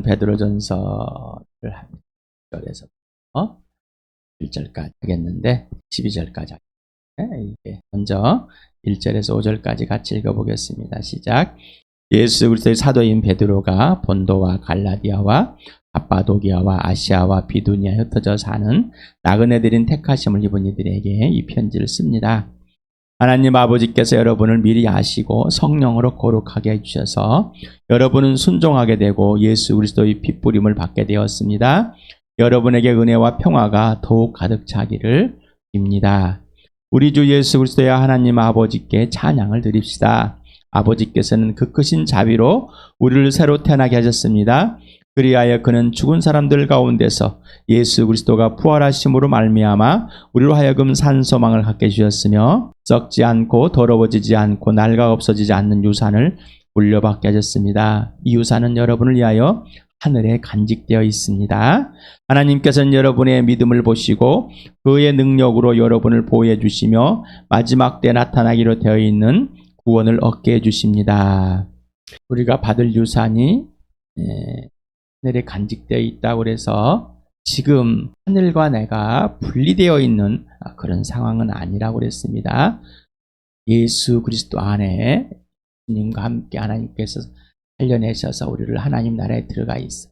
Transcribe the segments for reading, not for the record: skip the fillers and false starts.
베드로전서를 1절에서 1절까지 하겠는데 12절까지 하겠는데 이게 먼저 1절에서 5절까지 같이 읽어보겠습니다. 시작. 예수 그리스도의 사도인 베드로가 본도와 갈라디아와 갑바도기아와 아시아와 비두니아에 흩어져 사는 나그네들인 택하심을 입은 이들에게 이 편지를 씁니다. 하나님 아버지께서 여러분을 미리 아시고 성령으로 거룩하게 해주셔서 여러분은 순종하게 되고 예수 그리스도의 핏부림을 받게 되었습니다. 여러분에게 은혜와 평화가 더욱 가득 차기를 빕니다. 우리 주 예수 그리스도의 하나님 아버지께 찬양을 드립시다. 아버지께서는 그 크신 자비로 우리를 새로 태어나게 하셨습니다. 그리하여 그는 죽은 사람들 가운데서 예수 그리스도가 부활하심으로 말미암아 우리로 하여금 산 소망을 갖게 해주셨으며 썩지 않고 더러워지지 않고 낡아 없어지지 않는 유산을 물려받게 하셨습니다. 이 유산은 여러분을 위하여 하늘에 간직되어 있습니다. 하나님께서는 여러분의 믿음을 보시고 그의 능력으로 여러분을 보호해 주시며 마지막 때 나타나기로 되어 있는 구원을 얻게 해주십니다. 우리가 받을 유산이 하늘에 간직되어 있다고 그래서 지금 하늘과 내가 분리되어 있는 그런 상황은 아니라고 그랬습니다. 예수 그리스도 안에 주님과 함께 하나님께서 살려내셔서 우리를 하나님 나라에 들어가 있어.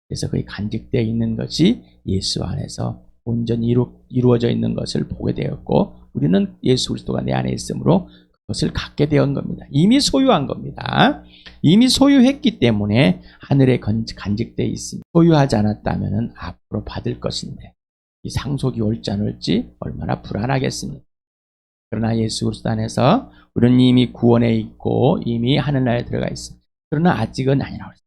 그래서 그게 간직되어 있는 것이 예수 안에서 온전히 이루어져 있는 것을 보게 되었고 우리는 예수 그리스도가 내 안에 있으므로 그것을 갖게 된 겁니다. 이미 소유한 겁니다. 이미 소유했기 때문에 하늘에 간직되어 있습니다. 소유하지 않았다면 앞으로 받을 것인데 이 상속이 올지 안 올지 얼마나 불안하겠습니까? 그러나 예수 그리스도 안에서 우리는 이미 구원에 있고 이미 하늘나라에 들어가 있습니다. 그러나 아직은 아니라고 했습니다.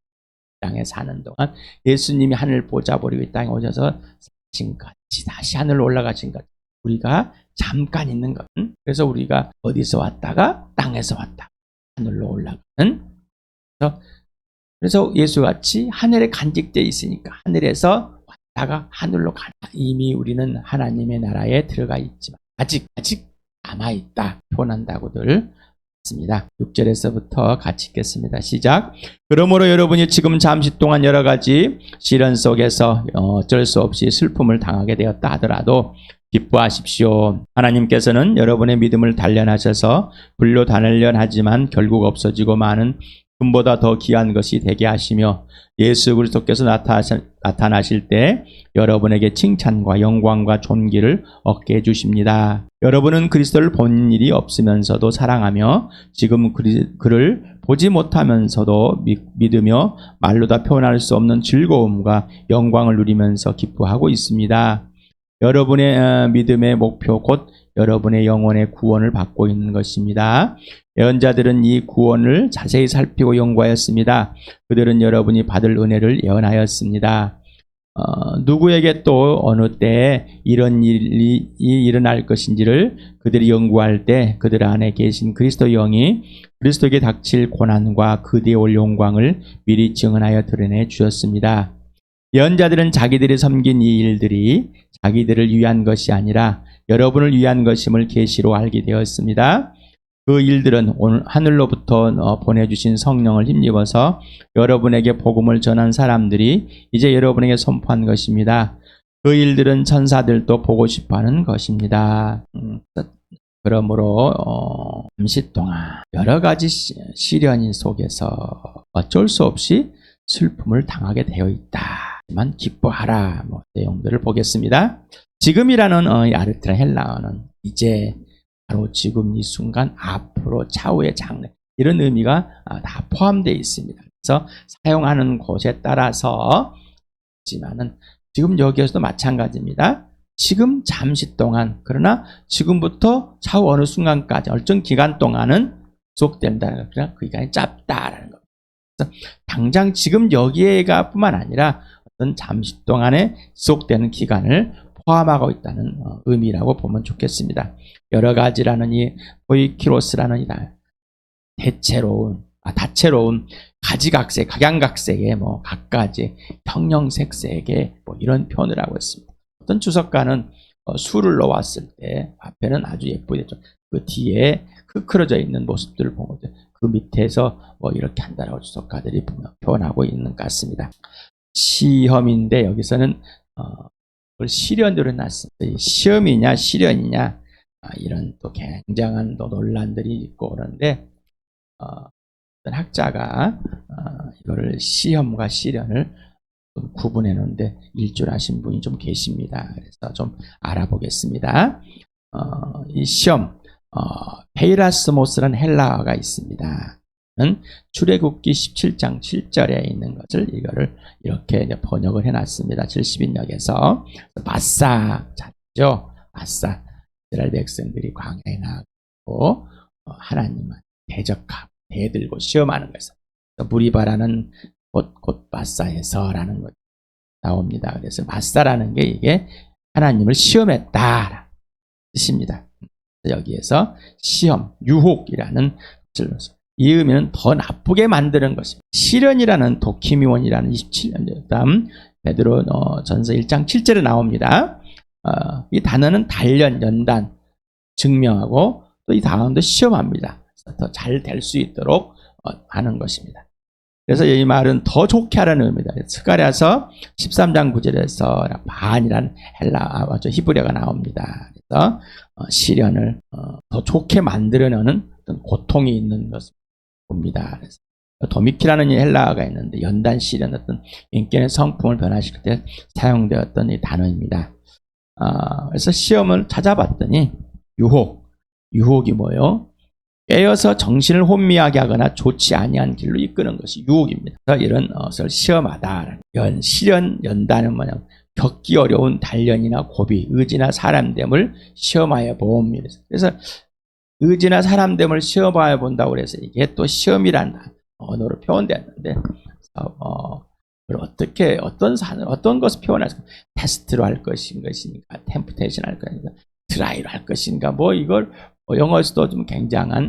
땅에 사는 동안 예수님이 하늘 보좌 버리고 이 땅에 오셔서 지금까지 다시 하늘로 올라가신 것 우리가 잠깐 있는 것. 그래서 우리가 어디서 왔다가 땅에서 왔다 하늘로 올라가는. 그래서 예수같이 하늘에 간직되어 있으니까 하늘에서 왔다가 하늘로 가는. 이미 우리는 하나님의 나라에 들어가 있지만 아직 남아있다 표현한다고들 했습니다. 6절에서부터 같이 읽겠습니다. 시작. 그러므로 여러분이 지금 잠시 동안 여러 가지 시련 속에서 어쩔 수 없이 슬픔을 당하게 되었다 하더라도 기뻐하십시오. 하나님께서는 여러분의 믿음을 단련하셔서 불로 단련하지만 결국 없어지고 많은 금보다 더 귀한 것이 되게 하시며 예수 그리스도께서 나타나실 때 여러분에게 칭찬과 영광과 존귀를 얻게 해주십니다. 여러분은 그리스도를 본 일이 없으면서도 사랑하며 지금 그를 보지 못하면서도 믿으며 말로 다 표현할 수 없는 즐거움과 영광을 누리면서 기뻐하고 있습니다. 여러분의 믿음의 목표 곧 여러분의 영혼의 구원을 받고 있는 것입니다. 예언자들은 이 구원을 자세히 살피고 연구하였습니다. 그들은 여러분이 받을 은혜를 예언하였습니다. 누구에게 또 어느 때에 이런 일이 일어날 것인지를 그들이 연구할 때 그들 안에 계신 그리스도 영이 그리스도에게 닥칠 고난과 그 뒤에 올 영광을 미리 증언하여 드러내 주었습니다. 예언자들은 자기들이 섬긴 이 일들이 자기들을 위한 것이 아니라 여러분을 위한 것임을 계시로 알게 되었습니다. 그 일들은 오늘 하늘로부터 보내주신 성령을 힘입어서 여러분에게 복음을 전한 사람들이 이제 여러분에게 선포한 것입니다. 그 일들은 천사들도 보고 싶어하는 것입니다. 그러므로 잠시 동안 여러 가지 시련 속에서 어쩔 수 없이 슬픔을 당하게 되어 있다만 기뻐하라. 내용들을 보겠습니다. 지금이라는 아르트라 헬라어는 이제 바로 지금 이 순간 앞으로 차후의 장래 이런 의미가 다 포함되어 있습니다. 그래서 사용하는 곳에 따라서 지만은 지금 여기에서도 마찬가지입니다. 지금 잠시 동안 그러나 지금부터 차후 어느 순간까지 일정 기간 동안은 지속된다. 그러나 그 기간이 짧다라는 겁니다. 그래서 당장 지금 여기에가 뿐만 아니라 어떤 잠시 동안에 지속되는 기간을 포함하고 있다는 의미라고 보면 좋겠습니다. 여러 가지라는 이 보이키로스라는 이 다채로운 가지각색, 각양각색의 각가지 형형색색의 이런 표현을 하고 있습니다. 어떤 주석가는 술을 넣었을 때 앞에는 아주 예쁘게 그 뒤에 흐크러져 있는 모습들을 보면 그 밑에서 뭐 이렇게 한다라고 주석가들이 표현하고 있는 것 같습니다. 시험인데 여기서는 그걸 시련으로 놨습니다. 시험이냐 시련이냐 이런 또 굉장한 또 논란들이 있고 그런데 어떤 학자가 이거를 시험과 시련을 좀 구분해 놓는데 일조하신 분이 좀 계십니다. 그래서 좀 알아보겠습니다. 이 시험 페이라스모스라는 헬라어가 있습니다. 출애굽기 17장 7절에 있는 것을 이거를 이렇게 번역을 해놨습니다. 70인역에서 마사 잤죠. 마사 이스라엘 백성들이 광야에 나가고 하나님만 대적하고 대들고 시험하는 것을 무리바라는 곧 마사에서라는 것 나옵니다. 그래서 마사라는 게 이게 하나님을 시험했다 뜻입니다. 여기에서 시험, 유혹이라는 것을 이 의미는 더 나쁘게 만드는 것입니다. 시련이라는 도키미원이라는 27년 다음 베드로 전서 1장 7절에 나옵니다. 이 단어는 단련, 연단, 증명하고 또 이 다음도 시험합니다. 더 잘 될 수 있도록 하는 것입니다. 그래서 이 말은 더 좋게 하라는 의미다. 스가랴서 13장 9절에서 반이라는 히브리어가 나옵니다. 그래서 시련을 더 좋게 만들어내는 어떤 고통이 있는 것을 봅니다. 그래서 도미키라는 헬라어가 있는데 연단 시련 어떤 인격의 성품을 변화시킬 때 사용되었던 이 단어입니다. 그래서 시험을 찾아봤더니 유혹이 뭐예요? 깨어서 정신을 혼미하게 하거나 좋지 아니한 길로 이끄는 것이 유혹입니다. 그래서 이런 것을 시험하다. 시련, 연단은 뭐냐? 겪기 어려운 단련이나 고비, 의지나 사람됨을 시험하여 봅니다. 그래서 의지나 사람됨을 시험하여 본다고 해서 이게 또 시험이라는 언어로 표현되었는데 어떻게 어떤 것을 표현할까? 테스트로 할 것인가, 템프테이션 할 것인가, 트라이로 할 것인가, 뭐 이걸 영어에서도 좀 굉장한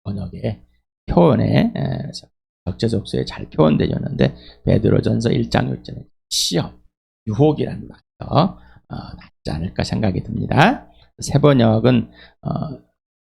번역의 표현에 적재적소에 잘 표현되었는데 베드로전서 1장 6절에 시험, 유혹이라는 말도 낫지 않을까 생각이 듭니다. 새 번역은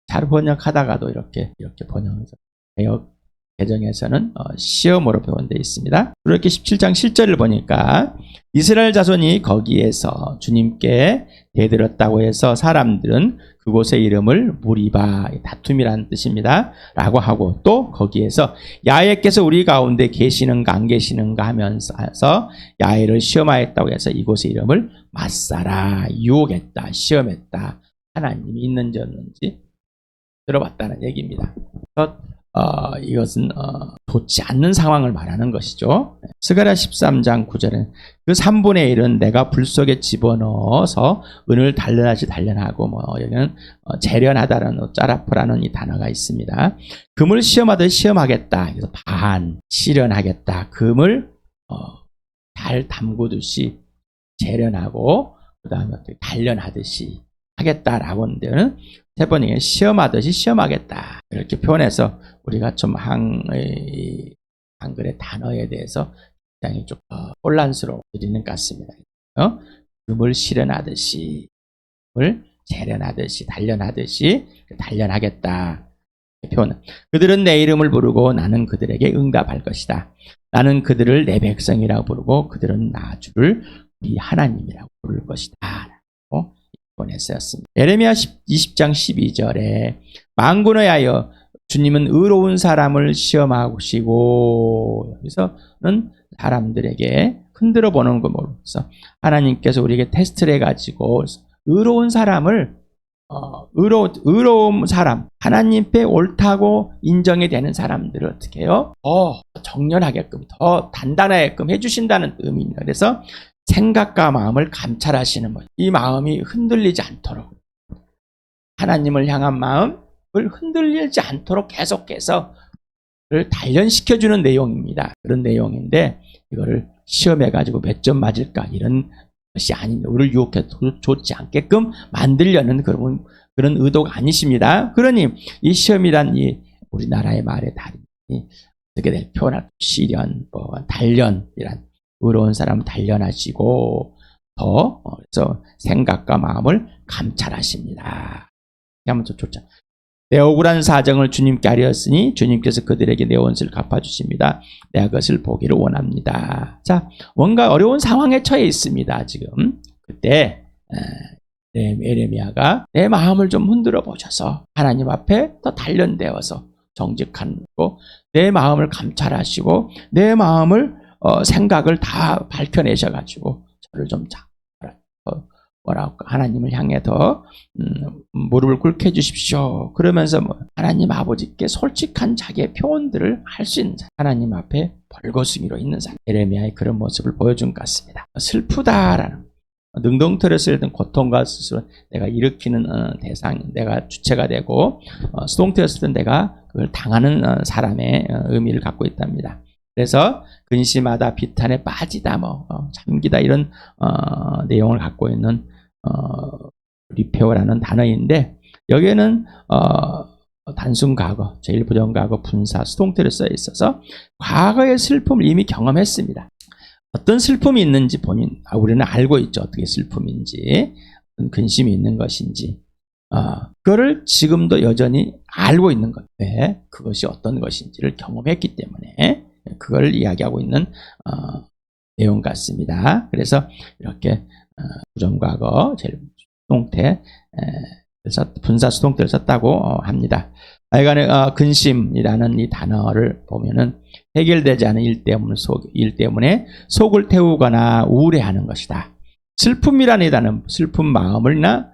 잘 번역하다가도 이렇게 번역해서 개역 개정에서는 시험으로 표현되어 있습니다. 그렇게 17장 7절을 보니까 이스라엘 자손이 거기에서 주님께 대들었다고 해서 사람들은 그곳의 이름을 무리바, 다툼이라는 뜻입니다. 라고 하고 또 거기에서 야훼께서 우리 가운데 계시는가 안 계시는가 하면서 야훼를 시험하였다고 해서 이곳의 이름을 마사라, 유혹했다, 시험했다. 하나님이 있는지 없는지 들어봤다는 얘기입니다. 이것은 좋지 않는 상황을 말하는 것이죠. 스가랴 13장 9절은 그 3분의 1은 내가 불 속에 집어넣어서 은을 단련하지 단련하고 여기는 재련하다라는 짜라프라는 이 단어가 있습니다. 금을 시험하듯 시험하겠다. 그래서 실현하겠다. 금을 잘 담그듯이 재련하고 그 다음에 단련하듯이 하겠다라고 하는데는 세 번째 시험하듯이 시험하겠다 이렇게 표현해서 우리가 좀 한글의 단어에 대해서 굉장히 좀 혼란스러워 드리는 것 같습니다. 금을 실현하듯이, 금을 재련하듯이, 단련하듯이 단련하겠다 표현. 그들은 내 이름을 부르고 나는 그들에게 응답할 것이다. 나는 그들을 내 백성이라고 부르고 그들은 나 주를 우리 하나님이라고 부를 것이다. 보냈었습니다. 예레미야 20장 12절에 만군의 하여 주님은 의로운 사람을 시험하시고 여기서는 사람들에게 흔들어 보는 거 모르면서 하나님께서 우리에게 테스트를 해가지고 의로운 사람을 의로운 사람 하나님께 옳다고 인정이 되는 사람들을 어떻게 해요? 더 정렬하게끔 더 단단하게끔 해주신다는 의미입니다. 그래서 생각과 마음을 감찰하시는 분. 이 마음이 흔들리지 않도록 하나님을 향한 마음을 흔들리지 않도록 계속해서 그를 단련시켜주는 내용입니다. 그런 내용인데 이거를 시험해가지고 몇 점 맞을까 이런 것이 아닙니다. 우리를 유혹해 좋지 않게끔 만들려는 그런 의도가 아니십니다. 그러니 이 시험이란 이 우리나라의 말의 다름이 어떻게 표현할 시련, 단련이란 의로운 사람 단련하시고 그래서 생각과 마음을 감찰하십니다. 하면 더 좋잖아. 내 억울한 사정을 주님께 아뢰었으니 주님께서 그들에게 내 원수를 갚아주십니다. 내가 그것을 보기를 원합니다. 자, 뭔가 어려운 상황에 처해 있습니다. 지금 그때 에레미야가 내 마음을 좀 흔들어 보셔서 하나님 앞에 더 단련되어서 정직하고 내 마음을 감찰하시고 내 마음을 생각을 다 밝혀내셔가지고 저를 좀 뭐라고 하나님을 향해 더 무릎을 꿇게 해주십시오. 그러면서 하나님 아버지께 솔직한 자기의 표현들을 할 수 있는 사람, 하나님 앞에 벌거숭이로 있는 사람, 에레미야의 그런 모습을 보여준 것 같습니다. 슬프다라는 능동틀에서 든 고통과 스스로 내가 일으키는 대상, 내가 주체가 되고 수동태였을 때 내가 그걸 당하는 사람의 의미를 갖고 있답니다. 그래서 근심하다, 비탄에 빠지다, 잠기다 이런 내용을 갖고 있는 리페어라는 단어인데 여기에는 단순 과거, 제일 부정과거, 분사, 수동태로 써 있어서 과거의 슬픔을 이미 경험했습니다. 어떤 슬픔이 있는지 우리는 알고 있죠. 어떻게 슬픔인지, 어떤 근심이 있는 것인지, 그거를 지금도 여전히 알고 있는 것. 왜? 그것이 어떤 것인지를 경험했기 때문에 그걸 이야기하고 있는 내용 같습니다. 그래서 이렇게 부정과거, 제일 수동태, 그래서 분사 수동태를 썼다고 합니다. 하여간에 근심이라는 이 단어를 보면은 해결되지 않은 일 때문에 속을 태우거나 우울해하는 것이다. 슬픔이라는 이 단어는 슬픈 마음이나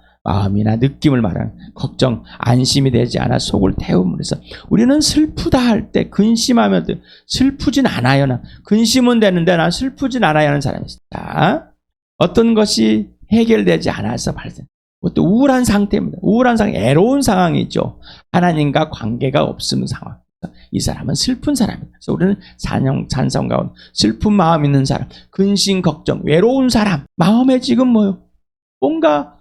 느낌을 말하는 걱정, 안심이 되지 않아 속을 태움으로 해서 우리는 슬프다 할 때 근심하면 슬프진 않아요. 나 근심은 되는데 난 슬프진 않아요 하는 사람이 있습니다. 어떤 것이 해결되지 않아서 발생. 그것도 우울한 상태입니다. 우울한 상황, 애로운 상황이죠. 하나님과 관계가 없는 상황. 이 사람은 슬픈 사람입니다. 그래서 우리는 찬성 가운데 슬픈 마음 있는 사람, 근심, 걱정, 외로운 사람, 마음에 지금 뭔가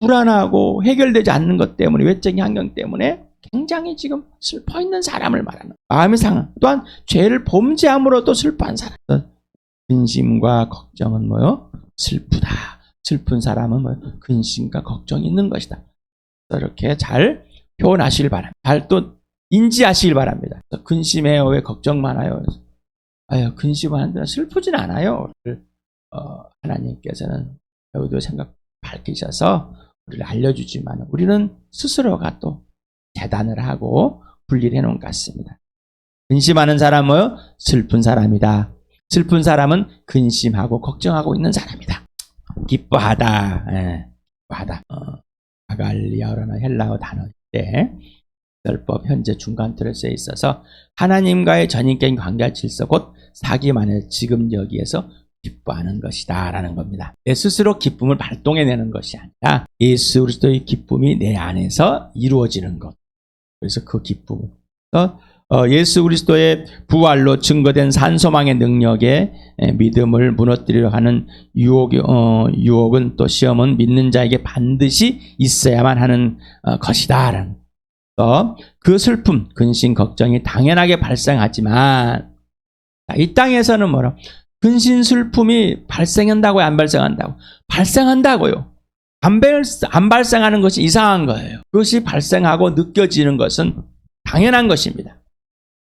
불안하고 해결되지 않는 것 때문에, 외적인 환경 때문에 굉장히 지금 슬퍼 있는 사람을 말하는 마음의 상황. 또한 죄를 범죄함으로 또 슬퍼한 사람. 근심과 걱정은 슬프다. 슬픈 사람은 근심과 걱정이 있는 것이다. 이렇게 잘 표현하시길 바랍니다. 잘 또 인지하시길 바랍니다. 근심해요? 왜 걱정 많아요? 근심은 한데 슬프진 않아요. 하나님께서는 배우도 생각 밝히셔서 우리를 알려주지만 우리는 스스로가 또 재단을 하고 분리를 해놓은 것 같습니다. 근심하는 사람은 슬픈 사람이다. 슬픈 사람은 근심하고 걱정하고 있는 사람이다. 기뻐하다. 기뻐하다. 아갈리아어나 헬라어 단어인데 율법 현재 중간틀에 쓰여 있어서 하나님과의 전인격인 관계할 질서 곧 사기만의 지금 여기에서 기뻐하는 것이다 라는 겁니다. 내 스스로 기쁨을 발동해내는 것이 아니라 예수 그리스도의 기쁨이 내 안에서 이루어지는 것. 그래서 그 기쁨을 예수 그리스도의 부활로 증거된 산소망의 능력에 믿음을 무너뜨리려 하는 유혹은 또 시험은 믿는 자에게 반드시 있어야만 하는 것이다. 그 슬픔, 근심, 걱정이 당연하게 발생하지만 이 땅에서는 근심, 슬픔이 발생한다고요? 안 발생한다고? 발생한다고요. 안 발생하는 것이 이상한 거예요. 그것이 발생하고 느껴지는 것은 당연한 것입니다.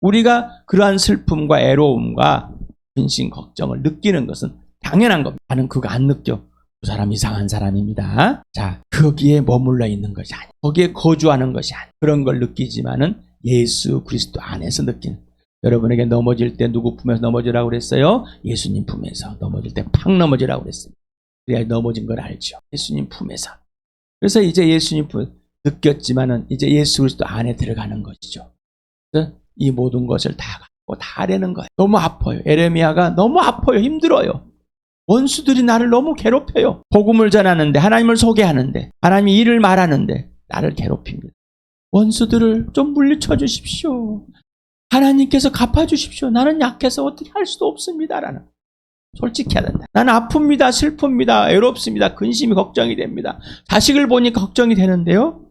우리가 그러한 슬픔과 애로움과 근심, 걱정을 느끼는 것은 당연한 겁니다. 나는 그거 안 느껴. 그 사람 이상한 사람입니다. 자, 거기에 머물러 있는 것이 아니야. 거기에 거주하는 것이 아니야. 그런 걸 느끼지만은 예수 그리스도 안에서 느끼는. 여러분에게 넘어질 때 누구 품에서 넘어지라고 그랬어요? 예수님 품에서. 넘어질 때 팍 넘어지라고 그랬어요. 그래야 넘어진 걸 알죠. 예수님 품에서. 그래서 이제 예수님 품에서 느꼈지만은 이제 예수 그리스도 안에 들어가는 것이죠. 그래서 이 모든 것을 다 갖고 다 하려는 거예요. 너무 아파요. 에레미야가 너무 아파요. 힘들어요. 원수들이 나를 너무 괴롭혀요. 복음을 전하는데, 하나님을 소개하는데, 하나님의 일을 말하는데 나를 괴롭힙니다. 원수들을 좀 물리쳐 주십시오. 하나님께서 갚아주십시오. 나는 약해서 어떻게 할 수도 없습니다. 라는 솔직히 해야 된다. 나는 아픕니다. 슬픕니다. 외롭습니다. 근심이 걱정이 됩니다. 자식을 보니까 걱정이 되는데요.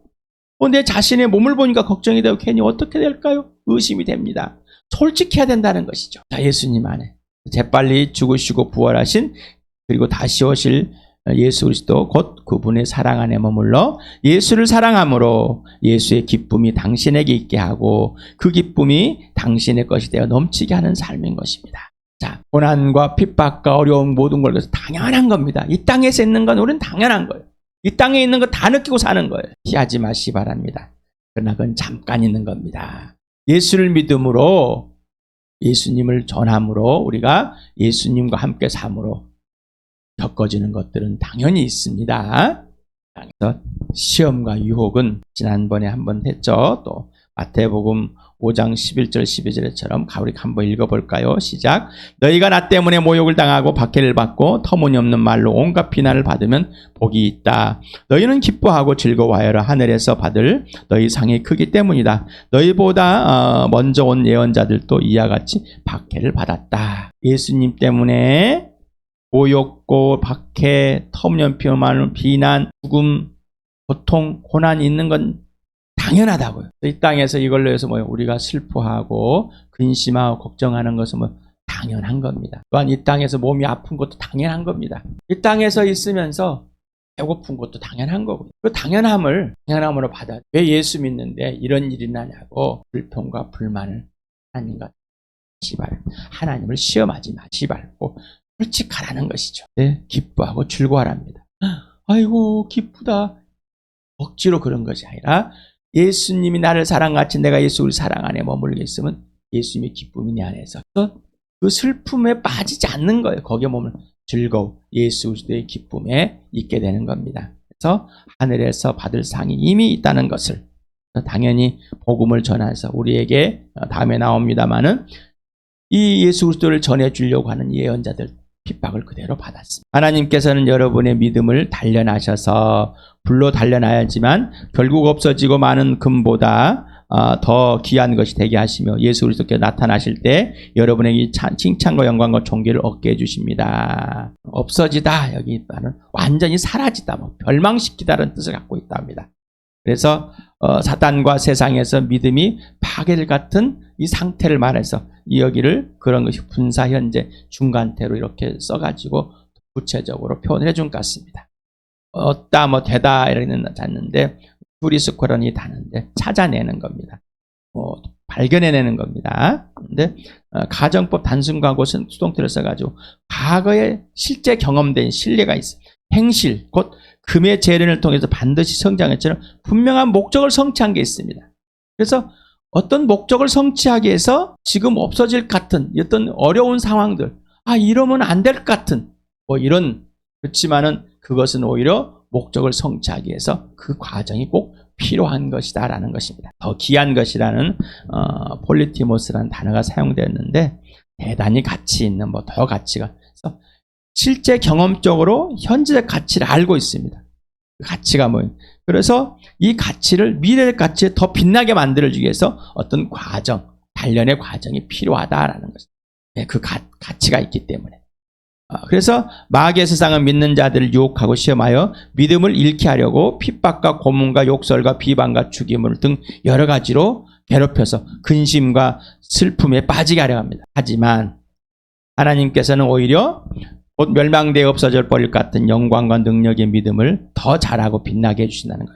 내 자신의 몸을 보니까 걱정이 되고 괜히 어떻게 될까요? 의심이 됩니다. 솔직히 해야 된다는 것이죠. 자, 예수님 안에 재빨리 죽으시고 부활하신 그리고 다시 오실 예수 그리스도 곧 그분의 사랑 안에 머물러 예수를 사랑함으로 예수의 기쁨이 당신에게 있게 하고 그 기쁨이 당신의 것이 되어 넘치게 하는 삶인 것입니다. 자, 고난과 핍박과 어려움 모든 걸 위해서 당연한 겁니다. 이 땅에서 있는 건 우리는 당연한 거예요. 이 땅에 있는 거 다 느끼고 사는 거예요. 피하지 마시기 바랍니다. 그러나 그건 잠깐 있는 겁니다. 예수를 믿음으로 예수님을 전함으로 우리가 예수님과 함께 삶으로 겪어지는 것들은 당연히 있습니다. 그래서 시험과 유혹은 지난번에 한번 했죠. 또 마태복음 5장 11절 12절처럼 우리 한번 읽어볼까요? 시작. 너희가 나 때문에 모욕을 당하고 박해를 받고 터무니없는 말로 온갖 비난을 받으면 복이 있다. 너희는 기뻐하고 즐거워하여라. 하늘에서 받을 너희 상이 크기 때문이다. 너희보다 먼저 온 예언자들도 이와 같이 박해를 받았다. 예수님 때문에 모욕고 박해, 터무니없는 비난, 죽음, 고통, 고난이 있는 건 당연하다고요. 이 땅에서 이걸로 해서 우리가 슬퍼하고 근심하고 걱정하는 것은 당연한 겁니다. 또한 이 땅에서 몸이 아픈 것도 당연한 겁니다. 이 땅에서 있으면서 배고픈 것도 당연한 거고요. 그 당연함으로 받아. 왜 예수 믿는데 이런 일이 나냐고 불평과 불만을 하나님과 하나님을 시험하지 마시 말고 솔직하라는 것이죠. 네, 기뻐하고 즐거워하랍니다. 아이고 기쁘다. 억지로 그런 것이 아니라 예수님이 나를 사랑같이 내가 예수를 사랑 안에 머물게 있으면 예수님의 기쁨이 내 안에서 그 슬픔에 빠지지 않는 거예요. 거기에 머물러 즐거워 예수 그리스도의 기쁨에 있게 되는 겁니다. 그래서 하늘에서 받을 상이 이미 있다는 것을 당연히 복음을 전해서 우리에게 다음에 나옵니다마는 이 예수 그리스도를 전해주려고 하는 예언자들 핍박을 그대로 받았습니다. 하나님께서는 여러분의 믿음을 단련하셔서 불로 단련하였지만 결국 없어지고 많은 금보다 더 귀한 것이 되게 하시며 예수 그리스도께서 나타나실 때 여러분에게 칭찬과 영광과 존귀를 얻게 해주십니다. 없어지다 여기 말은 완전히 사라지다, 멸망시키다라는 뜻을 갖고 있다 합니다. 그래서 사단과 세상에서 믿음이 파괴를 같은 이 상태를 말해서 여기를 그런 것이 분사 현재 중간태로 이렇게 써가지고 구체적으로 표현을 해준 것 같습니다. 얻다 되다 이러는 잤는데 프리스코런이 다는데 찾아내는 겁니다. 발견해내는 겁니다. 근데 가정법 단순과고 수동태를 써가지고 과거에 실제 경험된 신뢰가 있어요. 행실 곧 금의 재련을 통해서 반드시 성장했처럼 분명한 목적을 성취한 게 있습니다. 그래서 어떤 목적을 성취하기 위해서 지금 없어질 것 같은 어떤 어려운 상황들, 이러면 안 될 것 같은 이런, 그렇지만은 그것은 오히려 목적을 성취하기 위해서 그 과정이 꼭 필요한 것이다 라는 것입니다. 더 귀한 것이라는 폴리티모스라는 단어가 사용되었는데 대단히 가치 있는 더 가치가 그래서 실제 경험적으로 현재의 가치를 알고 있습니다. 그 가치가 그래서 이 가치를 미래의 가치에 더 빛나게 만들어주기 위해서 어떤 과정, 단련의 과정이 필요하다라는 것입니다. 네, 그 가치가 있기 때문에. 그래서 마귀의 세상은 믿는 자들을 유혹하고 시험하여 믿음을 잃게 하려고 핍박과 고문과 욕설과 비방과 죽임을 등 여러 가지로 괴롭혀서 근심과 슬픔에 빠지게 하려 합니다. 하지만 하나님께서는 오히려 곧 멸망되어 없어져 버릴 것 같은 영광과 능력의 믿음을 더 잘하고 빛나게 해주신다는 것.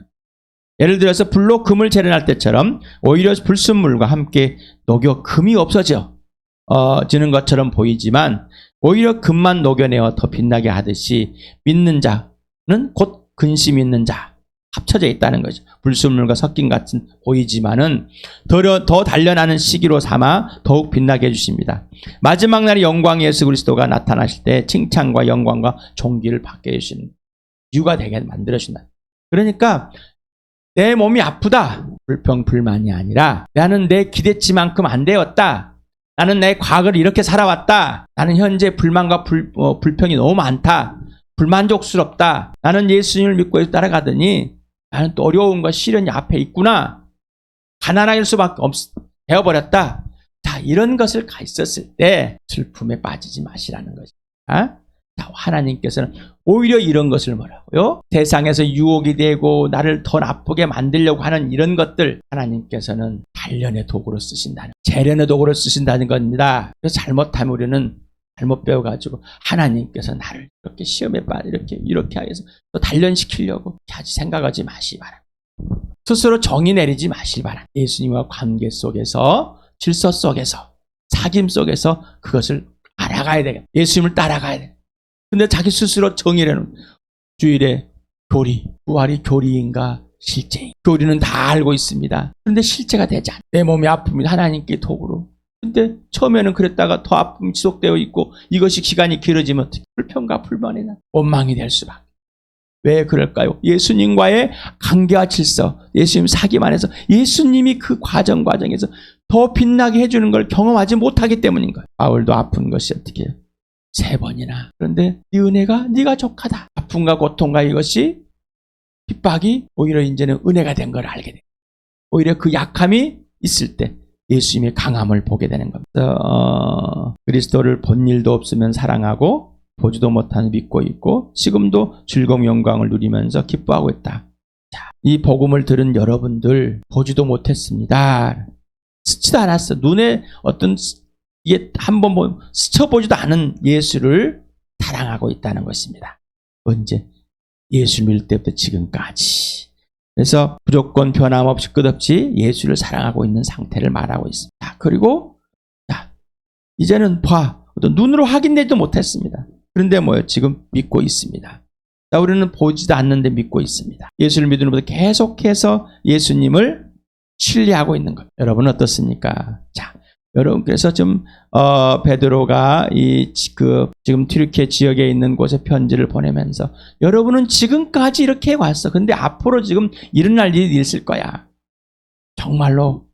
예를 들어서 불로 금을 재련할 때처럼 오히려 불순물과 함께 녹여 금이 없어지는 것처럼 보이지만 오히려 금만 녹여내어 더 빛나게 하듯이 믿는 자는 곧 근심 있는 자 합쳐져 있다는 거죠. 불순물과 섞인 같은 보이지만은 더 단련하는 시기로 삼아 더욱 빛나게 해주십니다. 마지막 날에 영광 예수 그리스도가 나타나실 때 칭찬과 영광과 존귀를 받게 해주시는 이유가 되게 만들어준다. 그러니까 내 몸이 아프다 불평 불만이 아니라 나는 내 기대치만큼 안 되었다. 나는 내 과거를 이렇게 살아왔다. 나는 현재 불만과 불평이 너무 많다. 불만족스럽다. 나는 예수님을 믿고 따라가더니 나는 또 어려움과 시련이 앞에 있구나. 가난할 수밖에 되어버렸다. 자, 이런 것을 가 있었을 때 슬픔에 빠지지 마시라는 것입니다. 자, 하나님께서는 오히려 이런 것을 뭐라고요? 세상에서 유혹이 되고 나를 더 나쁘게 만들려고 하는 이런 것들 하나님께서는 단련의 도구로 쓰신다는, 재련의 도구로 쓰신다는 겁니다. 그래서 잘못하면 우리는 잘못 배워가지고 하나님께서 나를 이렇게 시험에 빠져 이렇게 해서 또 단련시키려고 하지 생각하지 마시기 바랍니다. 스스로 정의 내리지 마시기 바랍니다. 예수님과 관계 속에서, 질서 속에서, 사귐 속에서 그것을 알아가야 되겠다. 예수님을 따라가야 돼. 근데 자기 스스로 정의라는 주일에 교리, 부활이 교리인가 실제인가. 교리는 다 알고 있습니다. 그런데 실제가 되지 않아. 내 몸이 아픕니다. 하나님께 도구로. 근데 처음에는 그랬다가 더 아픔이 지속되어 있고 이것이 시간이 길어지면 어떻게 불평과 불만이 나 원망이 될 수밖에. 왜 그럴까요? 예수님과의 관계와 질서, 예수님 사귐 안에서 예수님이 그 과정에서 더 빛나게 해주는 걸 경험하지 못하기 때문인 거예요. 바울도 아픈 것이 어떻게 해요? 3번이나. 그런데 네 은혜가 네가 족하다. 아픔과 고통과 이것이 핍박이 오히려 이제는 은혜가 된 걸 알게 돼요. 오히려 그 약함이 있을 때 예수님의 강함을 보게 되는 겁니다. 그리스도를 본 일도 없으면 사랑하고 보지도 못하는 믿고 있고 지금도 즐거움 영광을 누리면서 기뻐하고 있다. 자, 이 복음을 들은 여러분들 보지도 못했습니다. 스치도 않았어. 눈에 어떤 이게 한번 스쳐보지도 않은 예수를 사랑하고 있다는 것입니다. 언제? 예수 믿을 때부터 지금까지. 그래서 무조건 변함없이 끝없이 예수를 사랑하고 있는 상태를 말하고 있습니다. 그리고 자, 이제는 어떤 눈으로 확인되지도 못했습니다. 그런데 뭐예요? 지금 믿고 있습니다. 자, 우리는 보지도 않는데 믿고 있습니다. 예수를 믿는 분들 계속해서 예수님을 신뢰하고 있는 거예요. 여러분은 어떻습니까? 자, 여러분 그래서 좀 베드로가 지금 튀르키예 지역에 있는 곳에 편지를 보내면서 여러분은 지금까지 이렇게 왔어. 근데 앞으로 지금 일어날 일이 있을 거야. 정말로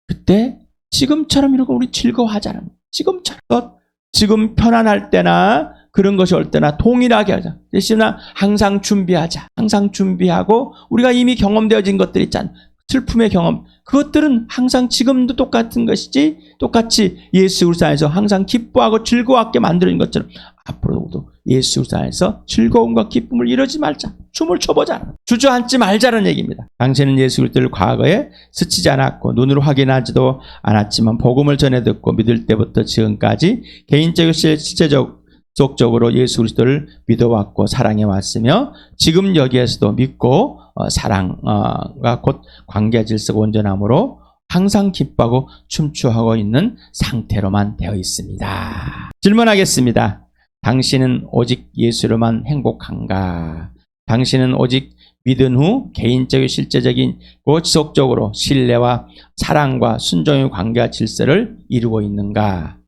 그때 지금처럼 이러고 우리 즐거워하자는 거예요. 지금처럼 지금 편안할 때나 그런 것이 올 때나 동일하게 하자. 대신에 항상 준비하자. 항상 준비하고 우리가 이미 경험되어진 것들 있잖아. 슬픔의 경험. 그것들은 항상 지금도 똑같은 것이지 똑같이 예수 그리스도 안에서 항상 기뻐하고 즐거웠게 만들어진 것처럼 앞으로도 예수 그리스도 안에서 즐거움과 기쁨을 이루지 말자. 춤을 춰보자. 주저앉지 말자는 얘기입니다. 당신은 예수 그리스도를 과거에 스치지 않았고 눈으로 확인하지도 않았지만 복음을 전해 듣고 믿을 때부터 지금까지 개인적이고 실제적으로 예수 그리스도를 믿어왔고 사랑해왔으며 지금 여기에서도 믿고 사랑과 곧 관계 질서가 온전함으로 항상 기뻐하고 춤추하고 있는 상태로만 되어 있습니다. 질문하겠습니다. 당신은 오직 예수로만 행복한가? 당신은 오직 믿은 후 개인적이고 실제적이고 지속적으로 신뢰와 사랑과 순종의 관계와 질서를 이루고 있는가?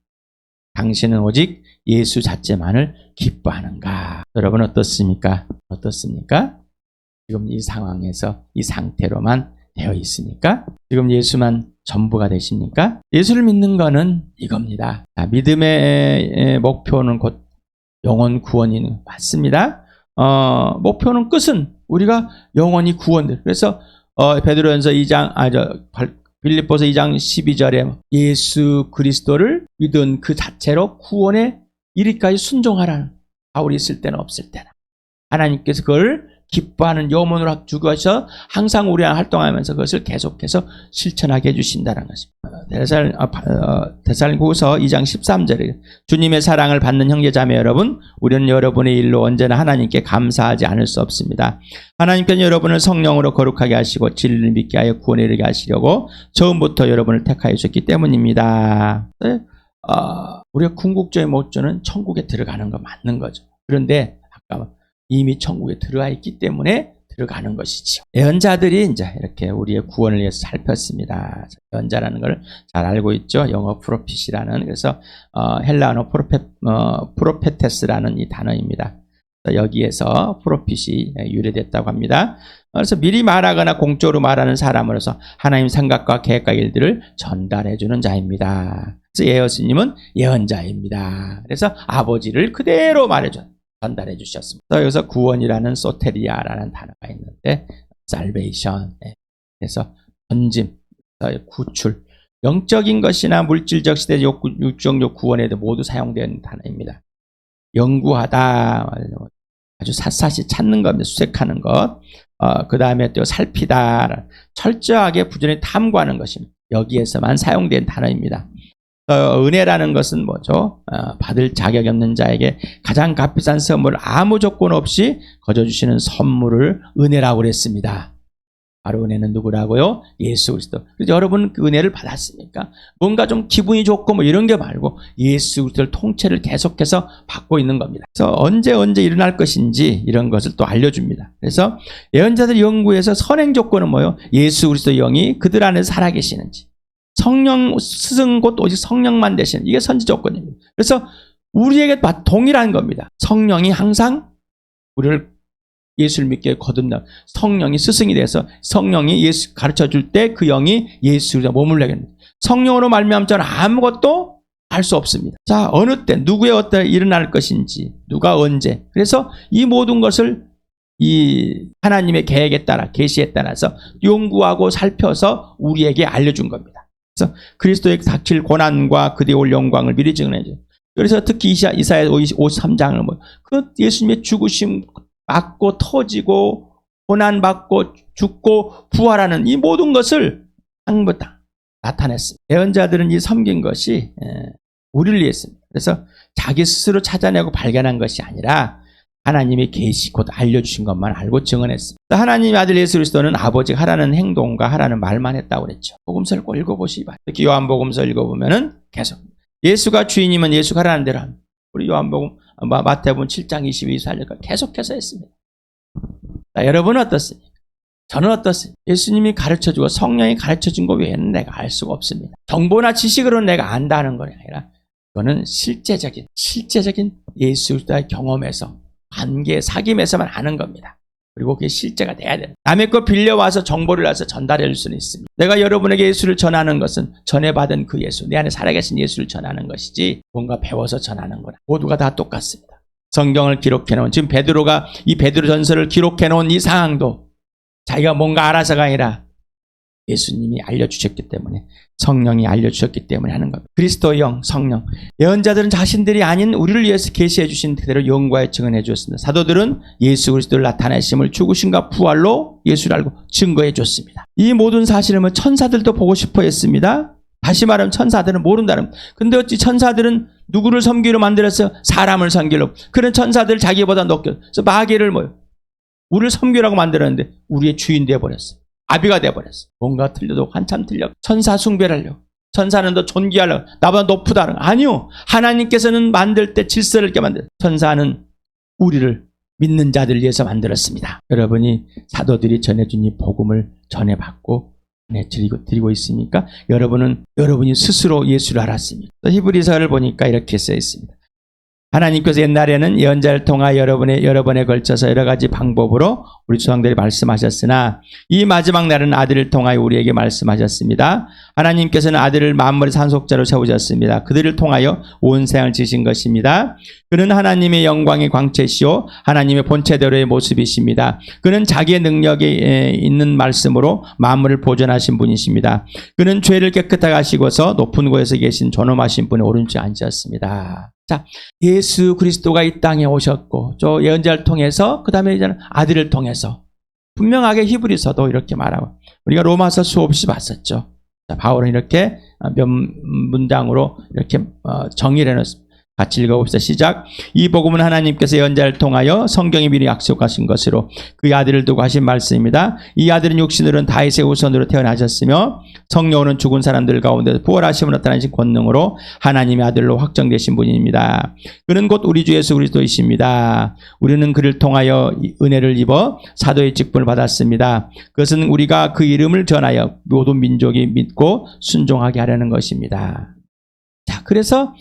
당신은 오직 예수 자체만을 기뻐하는가? 여러분 어떻습니까? 어떻습니까? 지금 이 상황에서 이 상태로만 되어 있으니까 지금 예수만 전부가 되십니까? 예수를 믿는 것은 이겁니다. 믿음의 목표는 곧 영혼 구원이 맞습니다. 목표는 끝은 우리가 영원히 구원될. 그래서 베드로전서 2장 빌립보서 2장 12절에 예수 그리스도를 믿은 그 자체로 구원에 이리까지 순종하라는 바울이 있을 때는 없을 때나 하나님께서 그걸 기뻐하는 염원으로 주셔서 항상 우리와 활동하면서 그것을 계속해서 실천하게 해주신다는 것입니다. 데살로니가후서 2장 13절에 주님의 사랑을 받는 형제자매 여러분, 우리는 여러분의 일로 언제나 하나님께 감사하지 않을 수 없습니다. 하나님께는 여러분을 성령으로 거룩하게 하시고 진리를 믿게 하여 구원에 이르게 하시려고 처음부터 여러분을 택하여 주셨기 때문입니다. 우리가 궁극적인 목표는 천국에 들어가는 거 맞는 거죠. 그런데 아까 이미 천국에 들어와 있기 때문에 들어가는 것이죠. 예언자들이 이제 이렇게 우리의 구원을 위해서 살폈습니다. 예언자라는 걸 잘 알고 있죠. 영어 프로핏이라는, 그래서 헬라어 프로페테스라는 이 단어입니다. 여기에서 프로핏이 유래됐다고 합니다. 그래서 미리 말하거나 공적으로 말하는 사람으로서 하나님 생각과 계획과 일들을 전달해주는 자입니다. 그래서 예수님은 예언자입니다. 그래서 아버지를 그대로 전달해 주셨습니다. 여기서 구원이라는 소테리아라는 단어가 있는데 salvation, 그래서 건짐, 구출, 영적인 것이나 물질적 시대 육정적 구원에도 모두 사용되는 단어입니다. 연구하다, 아주 샅샅이 찾는 겁니다. 수색하는 것. 그 다음에 또 살피다, 철저하게 부지런히 탐구하는 것입니다. 여기에서만 사용된 단어입니다. 은혜라는 것은 뭐죠? 받을 자격이 없는 자에게 가장 값비싼 선물을 아무 조건 없이 거저주시는 선물을 은혜라고 그랬습니다. 바로 은혜는 누구라고요? 예수 그리스도. 그래서 여러분 그 은혜를 받았습니까? 뭔가 좀 기분이 좋고 뭐 이런 게 말고 예수 그리스도를 통째를 계속해서 받고 있는 겁니다. 그래서 언제 일어날 것인지 이런 것을 또 알려줍니다. 그래서 예언자들 연구에서 선행 조건은 뭐예요? 예수 그리스도 영이 그들 안에 살아계시는지. 성령 스승 곧 오직 성령만 되시는 이게 선지 조건입니다. 그래서 우리에게 동일한 겁니다. 성령이 항상 우리를 예수를 믿게 거듭나 성령이 스승이 돼서 성령이 예수 가르쳐줄 때 그 영이 예수를 머물게 됩니다. 성령으로 말미암아 저는 아무것도 할 수 없습니다. 자, 어느 때 누구의 어떤 일어날 것인지 누가 언제 그래서 이 모든 것을 이 하나님의 계획에 따라 계시에 따라서 연구하고 살펴서 우리에게 알려준 겁니다. 그래서 그리스도의 닥칠 고난과 그대의 올 영광을 미리 증언해줘요. 그래서 특히 이사야 53장을 그 예수님의 죽으심 맞고 터지고 고난받고 죽고 부활하는 이 모든 것을 전부 다 나타냈습니다. 예언자들은 이 섬긴 것이 우리를 위해서입니다. 그래서 자기 스스로 찾아내고 발견한 것이 아니라 하나님의 계시 곧 알려주신 것만 알고 증언했습니다. 하나님의 아들 예수 그리스도는 아버지가 하라는 행동과 하라는 말만 했다고 그랬죠. 복음서를 꼭 읽어보시기 특히 요한복음서 읽어보면은 계속 예수가 주인이면 예수가 하라는 대로 합니다. 우리 요한복음 마태복음 7장 22절까지 계속해서 했습니다. 자, 여러분은 어떻습니까? 저는 어떻습니까? 예수님이 가르쳐주고 성령이 가르쳐준 것 외에는 내가 알 수가 없습니다. 정보나 지식으로는 내가 안다는 것이 아니라 이거는 실제적인 예수 그리스도의 경험에서 관계, 사귐에서만 아는 겁니다. 그리고 그게 실제가 돼야 됩니다. 남의 거 빌려와서 정보를 와서 전달해 줄 수는 있습니다. 내가 여러분에게 예수를 전하는 것은 전해받은 그 예수, 내 안에 살아계신 예수를 전하는 것이지 뭔가 배워서 전하는 거나 모두가 다 똑같습니다. 성경을 기록해 놓은 지금 베드로가 이 베드로 전서를 기록해 놓은 이 상황도 자기가 뭔가 알아서가 아니라 예수님이 알려주셨기 때문에 성령이 알려주셨기 때문에 하는 겁니다. 그리스도의 영, 성령. 예언자들은 자신들이 아닌 우리를 위해서 계시해 주신 그대로 영과에 증언해 주었습니다. 사도들은 예수 그리스도를 나타내심을 죽으심과 부활로 예수를 알고 증거해 줬습니다. 이 모든 사실을 천사들도 보고 싶어 했습니다. 다시 말하면 천사들은 모른다는 겁니다. 근데 어찌 천사들은 누구를 섬기로 만들었어요? 사람을 섬기로. 그런 천사들 자기보다 높게. 그래서 마귀를 우리를 섬기라고 만들었는데 우리의 주인 되어버렸어요. 아비가 되어버렸어. 뭔가 틀려도 한참 틀려. 천사 숭배하려고. 천사는 더 존귀하려고. 나보다 높다. 아니요. 하나님께서는 만들 때 질서를 있게 만들었어요. 천사는 우리를 믿는 자들을 위해서 만들었습니다. 여러분이 사도들이 전해준 이 복음을 전해받고 드리고 있으니까 여러분이 스스로 예수를 알았습니다. 히브리서를 보니까 이렇게 써 있습니다. 하나님께서 옛날에는 예언자를 통하여 여러 번에 걸쳐서 여러 가지 방법으로 우리 조상들이 말씀하셨으나 이 마지막 날은 아들을 통하여 우리에게 말씀하셨습니다. 하나님께서는 아들을 만물의 산속자로 세우셨습니다. 그들을 통하여 온 세상을 지으신 것입니다. 그는 하나님의 영광의 광채시오 하나님의 본체대로의 모습이십니다. 그는 자기의 능력이 있는 말씀으로 만물을 보존하신 분이십니다. 그는 죄를 깨끗하게 하시고서 높은 곳에서 계신 존엄하신 분의 오른쪽에 앉으셨습니다. 자, 예수 그리스도가 이 땅에 오셨고 저 예언자를 통해서 그 다음에 이제는 아들을 통해서 분명하게 히브리서도 이렇게 말하고 우리가 로마서 수없이 봤었죠. 자, 바울은 이렇게 몇 문장으로 이렇게 정의를 해놨습니다. 같이 읽어봅시다. 시작. 이 복음은 하나님께서 예언자를 통하여 성경에 미리 약속하신 것으로 그의 아들을 두고 하신 말씀입니다. 이 아들은 육신으로는 다윗의 후손으로 태어나셨으며 성령으로는 죽은 사람들 가운데 부활하심으로 나타나신 권능으로 하나님의 아들로 확정되신 분입니다. 그는 곧 우리 주 예수 그리스도이십니다. 우리는 그를 통하여 은혜를 입어 사도의 직분을 받았습니다. 그것은 우리가 그 이름을 전하여 모든 민족이 믿고 순종하게 하려는 것입니다. 자, 그래서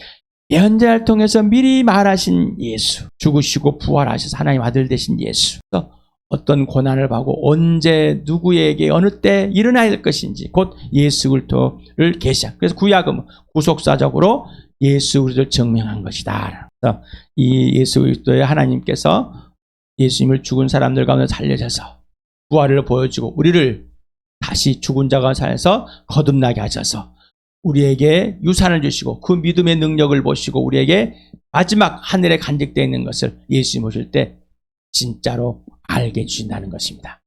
예언자를 통해서 미리 말하신 예수, 죽으시고 부활하셔서 하나님 아들 되신 예수, 어떤 고난을 받고 언제 누구에게 어느 때 일어나야 될 것인지 곧 예수 그리스도를 계시한. 그래서 구약은 구속사적으로 예수 그리스도를 증명한 것이다. 그래서 이 예수 그리스도의 하나님께서 예수님을 죽은 사람들 가운데 살려셔서 부활을 보여주고 우리를 다시 죽은 자가 살아서 거듭나게 하셔서 우리에게 유산을 주시고 그 믿음의 능력을 보시고 우리에게 마지막 하늘에 간직되어 있는 것을 예수님 오실 때 진짜로 알게 해주신다는 것입니다.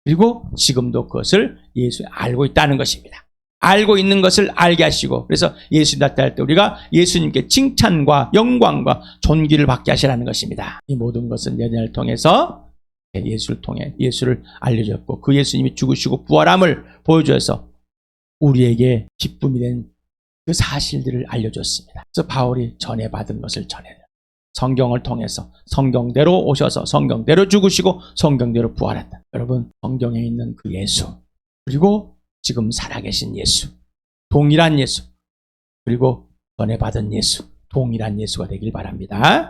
그리고 지금도 그것을 예수 알고 있다는 것입니다. 알고 있는 것을 알게 하시고, 그래서 예수 나타날 때 우리가 예수님께 칭찬과 영광과 존귀를 받게 하시라는 것입니다. 이 모든 것은 예언을 통해서 예수를 통해 예수를 알려줬고, 그 예수님이 죽으시고 부활함을 보여줘서 우리에게 기쁨이 된 그 사실들을 알려줬습니다. 그래서 바울이 전해받은 것을 전해요. 성경을 통해서 성경대로 오셔서 성경대로 죽으시고 성경대로 부활했다. 여러분, 성경에 있는 그 예수, 그리고 지금 살아계신 예수, 동일한 예수, 그리고 전해받은 예수, 동일한 예수가 되길 바랍니다.